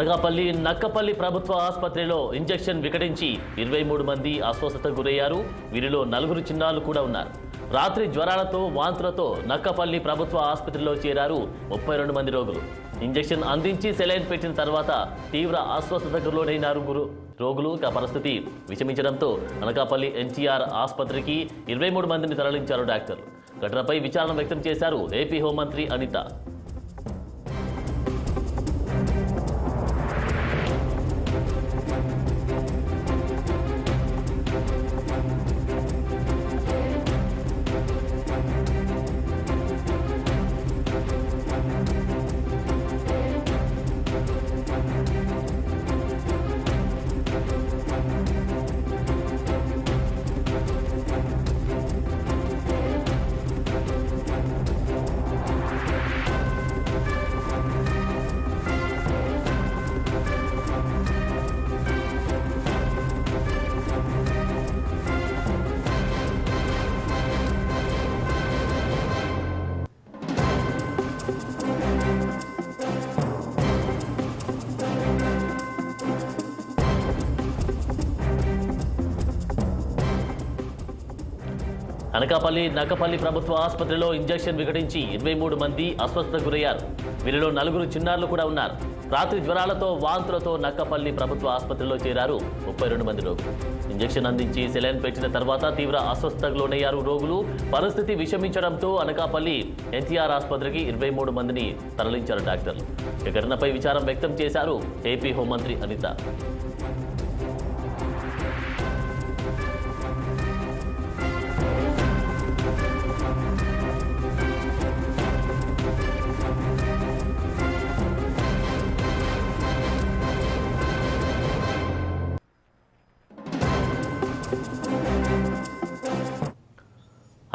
అనకాపల్లి నక్కపల్లి ప్రభుత్వ ఆసుపత్రిలో ఇంజెక్షన్ వికటించి 23 మంది అస్వస్థతకు గురయ్యారు. వీరిలో 4 చిన్నారులు కూడా ఉన్నారు. రాత్రి జ్వరాలతో వాంతులతో నక్కపల్లి ప్రభుత్వ ఆసుపత్రిలో చేరారు 32 మంది రోగులు. ఇంజెక్షన్ అందించి సెలైన్ పెట్టిన తర్వాత తీవ్ర అస్వస్థతకు లోనైనారు రోగులు. పరిస్థితి విషమించడంతో అనకాపల్లి ఎన్టీఆర్ ఆసుపత్రికి 23 మందిని తరలించారు డాక్టర్లు. ఘటనపై విచారణ వ్యక్తం చేశారు ఏపీ హోంమంత్రి అనిత. అనకాపల్లి నక్కపల్లి ప్రభుత్వ ఆసుపత్రిలో ఇంజెక్షన్ వికటించి 23 మంది అస్వస్థతకు గురయ్యారు. వీరిలో 4 చిన్నారులు కూడా ఉన్నారు. రాత్రి జ్వరాలతో వాంతులతో నక్కపల్లి ప్రభుత్వ ఆసుపత్రిలో చేరారు 32 మంది రోగులు. ఇంజెక్షన్ అందించి సెలైన్ పెట్టిన తర్వాత తీవ్ర అస్వస్థతకు లోనయ్యారు రోగులు. పరిస్థితి విషమించడంతో అనకాపల్లి ఎన్టీఆర్ ఆసుపత్రికి 23 మందిని తరలించారు డాక్టర్లు. ఈ ఘటనపై విచారం వ్యక్తం చేశారు ఏపీ హోంమంత్రి అనిత.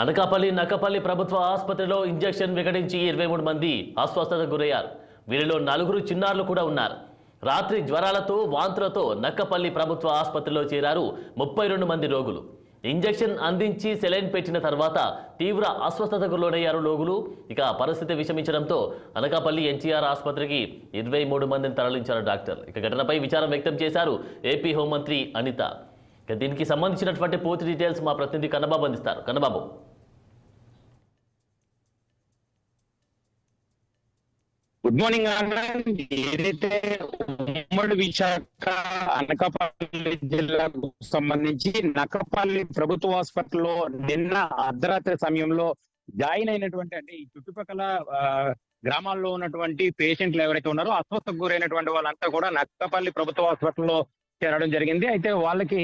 అనకాపల్లి నక్కపల్లి ప్రభుత్వ ఆసుపత్రిలో ఇంజెక్షన్ వికటించి 23 మంది అస్వస్థతకు గురయ్యారు. వీరిలో 4 చిన్నారులు కూడా ఉన్నారు. రాత్రి జ్వరాలతో వాంతులతో నక్కపల్లి ప్రభుత్వ ఆసుపత్రిలో చేరారు 32 మంది రోగులు. ఇంజెక్షన్ అందించి సెలైన్ పెట్టిన తర్వాత తీవ్ర అస్వస్థతకు లోనయ్యారు రోగులు. పరిస్థితి విషమించడంతో అనకాపల్లి ఎన్టీఆర్ ఆసుపత్రికి 23 మందిని తరలించారు డాక్టర్లు. ఘటనపై విచారం వ్యక్తం చేశారు ఏపీ హోంమంత్రి అనిత. దీనికి సంబంధించినటువంటి పూర్తి డీటెయిల్స్ మా ప్రతినిధి కన్నబాబు అందిస్తారు. కన్నబాబు. Good morning Anand. ఏదైతే ఉమ్మడి విశాఖ అనకాపల్లి జిల్లాకు సంబంధించి నక్కపల్లి ప్రభుత్వ హాస్పిటల్లో నిన్న అర్ధరాత్రి సమయంలో జాయిన్ అయినటువంటి అంటే ఈ చుట్టుపక్కల గ్రామాల్లో ఉన్నటువంటి పేషెంట్లు ఎవరైతే ఉన్నారో అస్వస్థకు గురైనటువంటి వాళ్ళంతా కూడా నక్కపల్లి ప్రభుత్వ హాస్పిటల్లో చేరడం జరిగింది. అయితే వాళ్ళకి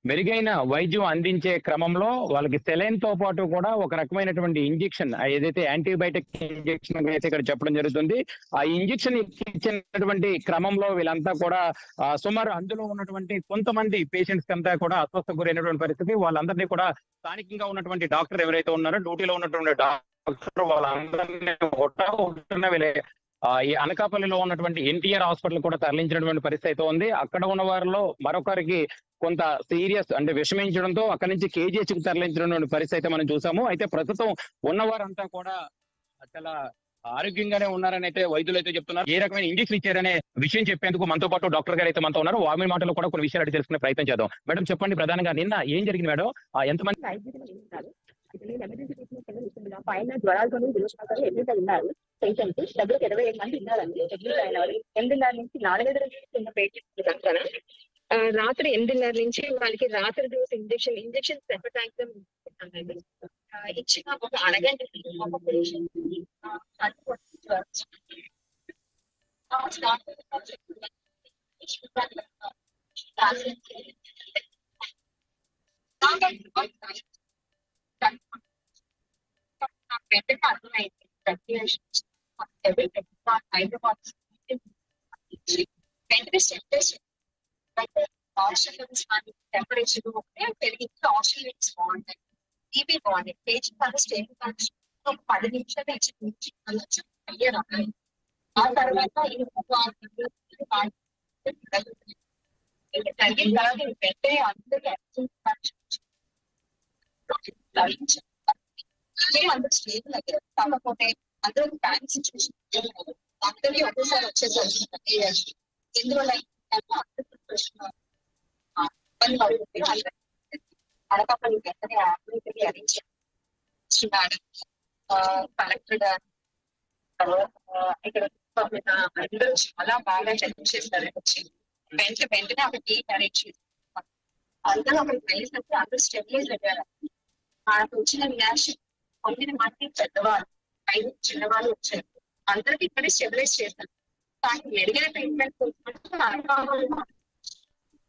మెరుగైన వైద్యం అందించే క్రమంలో వాళ్ళకి సెలైన్ తో పాటు కూడా ఒక రకమైనటువంటి ఇంజెక్షన్ ఏదైతే యాంటీబయాటిక్ ఇంజెక్షన్ అయితే ఇక్కడ చెప్పడం జరుగుతుంది. ఆ ఇంజెక్షన్ ఇచ్చినటువంటి క్రమంలో వీళ్ళంతా కూడా సుమారు అందులో ఉన్నటువంటి కొంతమంది పేషెంట్స్ అంతా కూడా అస్వస్థకు గురైనటువంటి పరిస్థితి. వాళ్ళందరినీ కూడా స్థానికంగా ఉన్నటువంటి డాక్టర్ ఎవరైతే ఉన్నారో డ్యూటీలో ఉన్నటువంటి డాక్టర్ వాళ్ళందరినీ వీళ్ళే ఈ అనకాపల్లిలో ఉన్నటువంటి ఎన్టీఆర్ హాస్పిటల్ కూడా తరలించినటువంటి పరిస్థితి అయితే ఉంది. అక్కడ ఉన్న వారిలో మరొకరికి కొంత సీరియస్ అంటే విషమించడంతో అక్కడి నుంచి కేజీహెచ్ కి తరలించినటువంటి పరిస్థితి అయితే మనం చూసాము. అయితే ప్రస్తుతం ఉన్నవారంతా కూడా చాలా ఆరోగ్యంగానే ఉన్నారని అయితే వైద్యులు అయితే చెప్తున్నారు. ఏ రకమైన ఇంజెక్షన్ ఇచ్చారనే విషయం చెప్పేందుకు మనతో పాటు డాక్టర్ గారు అయితే మనతో ఉన్నారు. వామి మాటలో కూడా కొన్ని విషయాలు తెలుసుకునే ప్రయత్నం చేద్దాం. మేడం చెప్పండి, ప్రధానంగా నిన్న ఏం జరిగింది మేడం? ఎంతమంది పైన జ్వరాలతో ఎదురుగా ఉన్నారు పేషెంట్స్ దగ్గరకు 27 మంది ఉన్నారండి. ఎదురుగా అయిన వాళ్ళు 8:30 నుంచి 4 ఉన్న పేషెంట్స్ కనుక రాత్రి 8:30 నుంచి వాళ్ళకి రాత్రి డోస్ ఇంజెక్షన్ ఇచ్చిన ఒక అరగంట అర్థమైంది. టెంపరేచర్ పెరిగింది. ఆస్ట్రేలియన్స్ బాగుంటాయి, బీపీ బాగుంది, పేషెంట్ స్టేబుల్ ఒక 10 నిమిషాలు ఇచ్చి క్లియర్ అవ్వాలి. ఆ తర్వాత తగ్గిన తర్వాత పెట్టే అందరికీ అందరూ స్టేబుల్ అయ్యారు. కాకపోతే అందరూ టైం సిచ్యువేషన్ అందరికీ ఒకేసారి వచ్చేసరికి ఎందువల్ల అనకాపల్లి వెంటనే అరేంజ్ కలెక్టర్ ఇక్కడ అందరూ చాలా బాగా హెల్ప్ చేస్తారు. వచ్చి వెంటనే ఒక టీం అరేంజ్ చేస్తారు. అందరూ అక్కడికి వెళ్ళేసరికి అందరూ స్టెబిలైజ్ అయ్యారు. మనకు వచ్చిన రియాక్షన్ 9 మంది పెద్దవాళ్ళు 5 చిన్నవాళ్ళు వచ్చారు. అందరికి ఇక్కడే స్టెబిలైజ్ చేస్తారు. కానీ మెరుగైన ట్రీట్మెంట్ కోసం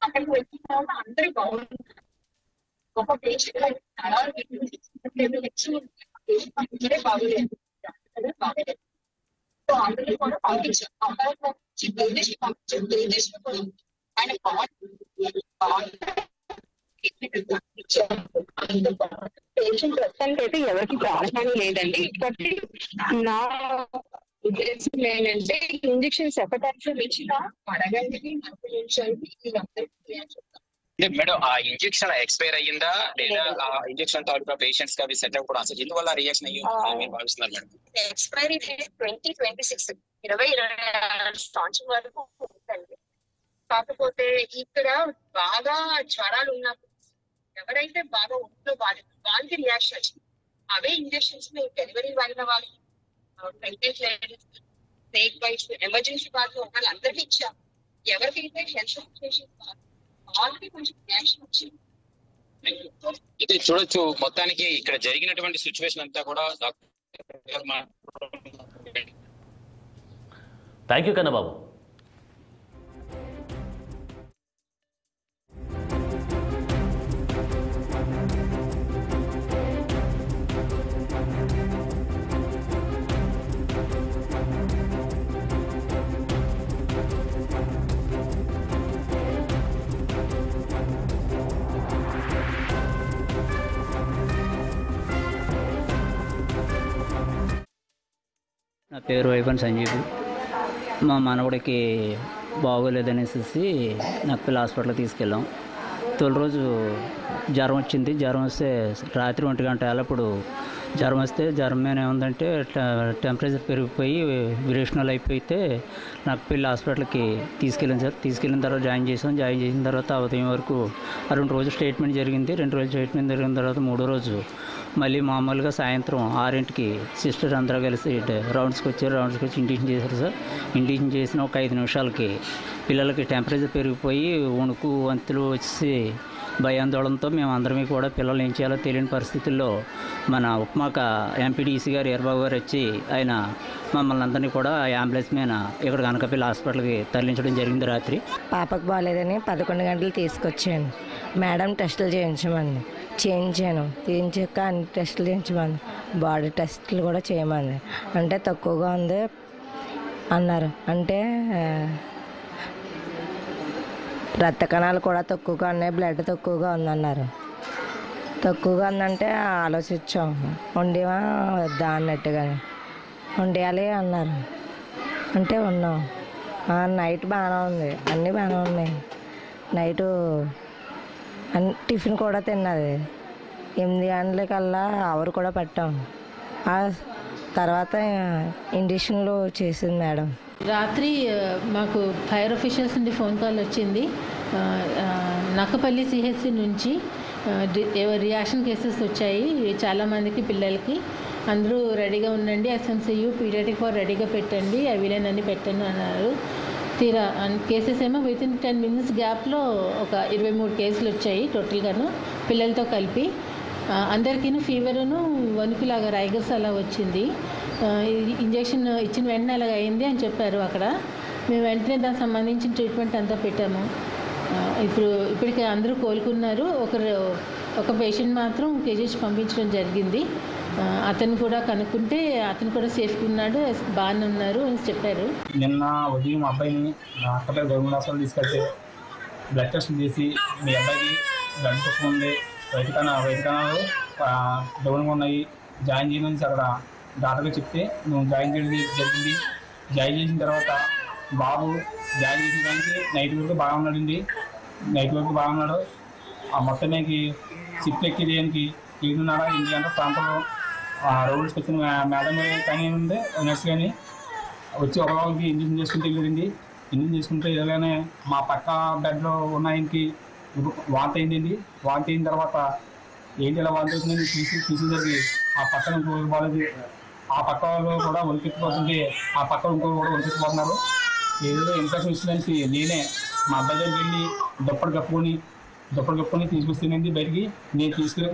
అక్కడికి వచ్చిన తర్వాత అందరూ బాగుంటుంది. గొప్ప పేషెంట్ బాగోలేదు బాగోలేదు. సో అందరికీ కూడా పంపించారు. ఆయన పేషెంట్ ప్రస్తుతానికి అయితే ఎవరికి ప్రాణహాని లేదండి. ఇప్పటి నా ఉద్దేశం ఏంటంటే ఇంజక్షన్స్ ఎప్పటికీ ఇచ్చినా అడగండి 40 నిమిషాలకి అందరికీ మేడం ఆ ఇంజెక్షన్ ఎక్స్పైర్ అయ్యిందా లేదా ఆ ఇంజెక్షన్ తాలూకా పేషెంట్స్ కి అవి సెట్ అవ్వకూడదు అసలు ఎందువల్ల రియాక్షన్ అయ్యి భావిస్తున్నారు మేడం? ఎక్స్పైరీ డేట్ 2026 2026 సంవత్సరం వరకు ఉందండి. కాకపోతే ఇక్కడ బాగా జ్వరాలు ఉన్నప్పుడు ఎవరైతే బాగా ఒంట్లో వాళ్ళకి రియాక్షన్ వచ్చింది అవే ఇంజక్షన్స్ డెలివరీ అయిన వాళ్ళకి pregnant ladies snake bytes emergency వాళ్ళు వాళ్ళందరికీ ఇచ్చారు. ఎవరికైతే హెల్త్ సిచ్యువేషన్ వాళ్ళకి కొంచెం రియాక్షన్ వచ్చింది. ఇది చూడొచ్చు మొత్తానికి ఇక్కడ జరిగినటువంటి సిచ్యువేషన్ అంతా కూడా థ్యాంక్ యూ కన్నబాబు. నా పేరు వైవన్ సంజీవ్. మా మనవడికి బాగోలేదనేసి నక్కపల్లి హాస్పిటల్కి తీసుకెళ్ళాం. తొలి రోజు జ్వరం వచ్చింది. జ్వరం వస్తే రాత్రి 1 గంట అప్పుడు జ్వరం వస్తే జ్వరం మీద ఏముందంటే టెంపరేచర్ పెరిగిపోయి విరేషనల్ అయిపోతే నక్కపల్లి హాస్పిటల్కి తీసుకెళ్ళాం సార్. తీసుకెళ్ళిన తర్వాత జాయిన్ చేసాం. జాయిన్ చేసిన తర్వాత ఉదయం వరకు 2 రోజులు ట్రీట్మెంట్ జరిగింది. 2 రోజులు ట్రీట్మెంట్ జరిగిన తర్వాత 3వ రోజు మళ్ళీ మామూలుగా సాయంత్రం 6ంటికి సిస్టర్ అందరూ కలిసి రౌండ్స్కి వచ్చారు. రౌండ్స్కి వచ్చి ఇండిషన్ చేశారు సార్. ఇండిషన్ చేసిన ఒక 5 నిమిషాలకి పిల్లలకి టెంపరేచర్ పెరిగిపోయి వణుకు వంతులు వచ్చి భయాందోళనతో మేము అందరమీ కూడా పిల్లలు ఏం చేయాలో తెలియని పరిస్థితుల్లో మన ఉప్మాక ఎంపీడీసీ గారు ఎర్రబాబు గారు వచ్చి ఆయన మమ్మల్ని అందరినీ కూడా అంబులెన్స్ మీద ఇక్కడ అనకాపల్లి హాస్పిటల్కి తరలించడం జరిగింది. రాత్రి పాపకు బాగాలేదని 11 గంటలు తీసుకొచ్చాను. మేడం టెస్టులు చేయించమంది. చేయించాక అన్ని టెస్టులు చేయించమంది. బాడీ టెస్టులు కూడా చేయమంది. అంటే తక్కువగా ఉంది అన్నారు. అంటే రక్త కణాలు కూడా తక్కువగా ఉన్నాయి, బ్లడ్ తక్కువగా ఉందన్నారు. తక్కువగా ఉందంటే ఆలోచించాం, వండేవా వద్దా అన్నట్టుగానే. వండేయాలి అన్నారు. అంటే ఉన్నాం. నైట్ బాగానే ఉంది, అన్నీ బాగానే ఉన్నాయి. నైటు టిఫిన్ కూడా తిన్నది. 8 గంటలకల్లా అవర్ కూడా పట్టాం. ఆ తర్వాత ఇంజక్షన్లు చేసింది మేడం. రాత్రి మాకు ఫైర్ ఆఫీషియల్స్ నుండి ఫోన్ కాల్ వచ్చింది. నక్కపల్లి సిహెచ్సి నుంచి రియాక్షన్ కేసెస్ వచ్చాయి చాలామందికి పిల్లలకి. అందరూ రెడీగా ఉండండి, ఎస్ఎంసియు పీడియాట్రిక్ వారు రెడీగా పెట్టండి, వీలైనన్ని పెట్టండి అన్నారు. తీరా కేసెస్ ఏమో వితిన్ 10 minutes గ్యాప్లో ఒక 23 కేసులు వచ్చాయి టోటల్గాను పిల్లలతో కలిపి. అందరికీ ఫీవరును వణుకులాగా రైగర్స్ అలా వచ్చింది. ఇంజెక్షన్ ఇచ్చిన వెంటనే అలాగ అయింది అని చెప్పారు అక్కడ. మేము వెంటనే దానికి సంబంధించిన ట్రీట్మెంట్ అంతా పెట్టాము. ఇప్పటికి అందరూ కోలుకున్నారు. ఒక పేషెంట్ మాత్రం కేజీహెచ్ పంపించడం జరిగింది. అతను కూడా కనుక్కుంటే అతను కూడా సేఫ్గా ఉన్నాడు, బాగానే ఉన్నారు అని చెప్పారు. నిన్న ఉదయం మా అబ్బాయిని అక్కడే గవర్నమెంట్ హాస్పిటల్ తీసుకెళ్తే బ్లడ్ టెస్ట్ చేసి మీ అబ్బాయికి బ్లడ్ తక్కువ ఉంది, వైట్ కణాలు డౌన్గా ఉన్నాయి, జాయిన్ చేయమని అక్కడ డాక్టర్గా చెప్తే నువ్వు జాయిన్ చేయడం జరిగింది. జాయిన్ చేసిన తర్వాత బాబు జాయిన్ చేసిన దానికి నైట్ వరకు బాగున్నాడండి. నైట్ వరకు బాగున్నాడు. ఆ మొత్తానికి షిఫ్ట్ ఎక్కి దేనికి 7:30 8 గంటల ప్రాంతంలో రోడ్స్కి వచ్చిన మేడం కానీ ఉంది నర్స్ కానీ వచ్చి ఒక రోజుకి ఇంజక్షన్ చేసుకుంటే వెళ్ళింది. ఇంజిన్ చేసుకుంటే ఇలానే మా పక్క బెడ్లో ఉన్న ఆయనకి వాంతి అయిందండి. వాంతి అయిన తర్వాత ఏంటి ఇలా వాంతి అవుతుందని చూసేసరికి ఆ పక్కన ఇంకొక బాలేదు. ఆ పక్క వాళ్ళు కూడా ఒలికెత్తిపోతుంటే ఆ పక్క ఇంకొకరు కూడా ఒలికెత్తిపోతున్నారు. ఏదో ఇన్ఫెక్షన్ ఇస్తుందని నేనే మా అబ్బాయి దగ్గరికి వెళ్ళి దుప్పటి కప్పుకొని తీసుకొస్తానండి బయటికి. నేను తీసుకుని